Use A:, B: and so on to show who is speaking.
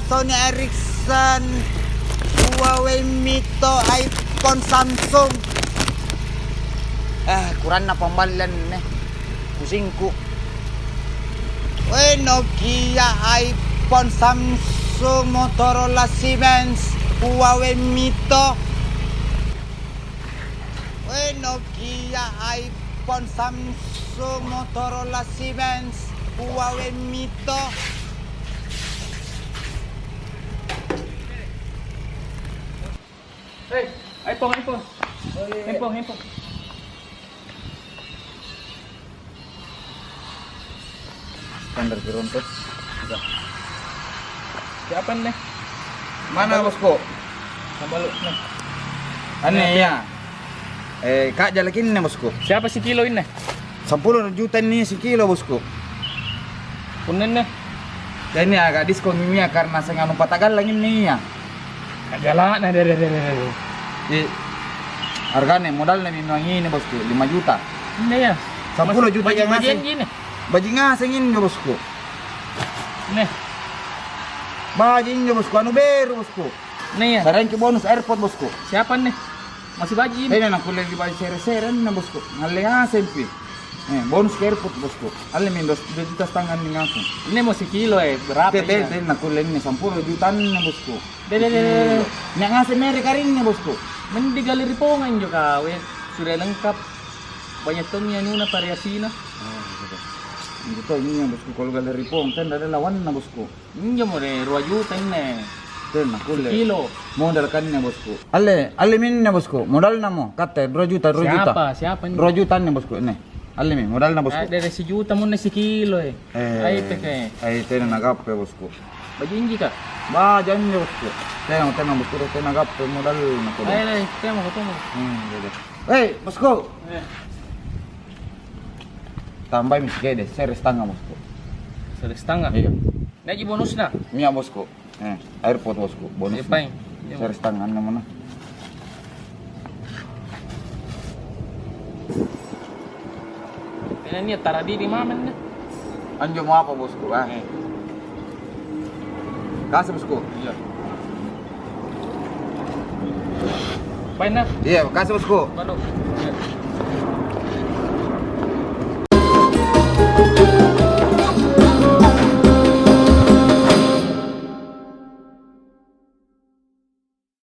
A: Sony Ericsson, Huawei Mito, iPhone, Samsung. Kurang na pambalian nih. Pusingku. Nokia, iPhone, Samsung, Motorola, Siemens, Huawei Mito. Nokia, iPhone, Samsung, Motorola, Siemens, Huawei Mito.
B: iPhone. Handphone.
A: Standar berontot.
B: Siapa nih?
A: Mana bosku?
B: Sambaluk nih.
A: Aneh ya. Kak jalakin nih bosku.
B: Siapa si kilo ini?
A: 10 juta nih sekilo bosku.
B: Kunin nih.
A: Dan ini agak diskon ini ya karena saya nganu patagal lagi nih ya.
B: Jalan, nah,
A: Di harganya modalnya memang ini bosku 5 juta.
B: Ini ya.
A: 10 juta yang
B: bagian
A: ngasih.
B: gini.
A: Bajingan ini bosku.
B: Nih.
A: Bajingan bosku anu beru bosku.
B: Nih ya.
A: Sekarang ke bonus airport bosku.
B: Siapa nih? Masih bajin.
A: Ini aku lagi baju sere-sere nih bosku. Ngalengan sempi. Bonus ke airport bosku. Ale min 2 juta setengah nih ngaku.
B: Ini mau sekilo berapa
A: Tete
B: ini?
A: aku lagi nih 10 juta nih bosku.
B: Deh.
A: Nek ngasih mereka nih bosku.
B: Mending di galeri pongan juga we. Sudah lengkap. Banyak tonnya nuna variasinya.
A: Gitu ini bosku kalau galeri pong kan ada lawan na bosku.
B: Ini mau deh 2 juta ini.
A: Ten aku le.
B: Kilo.
A: Modal kan nih bosku. Ale min nih bosku. Modal na mo. Kata 2 juta.
B: Siapa ini?
A: 2 juta nih bosku nih. Ale min modal na bosku.
B: Dari si juta mo na si kilo Ay peke.
A: Ay ten nagap pe bosku.
B: Bajinji ka?
A: Ba jan nih bosku. Ten bosku ten nagap pe modal na ko.
B: Ay, temo ko temo.
A: Bosku. Tambah miskin deh, saya setengah bosku.
B: Setengah.
A: Iya.
B: Naji bonus na.
A: Mia bosku. Airport bosku. Bonus.
B: Ipain.
A: Saya setengah namanya.
B: Ini tara di maman na.
A: Anjo mau apa bosku? Kasih bosku.
B: Iya. Pain na.
A: Iya, kasih bosku.
B: Baru.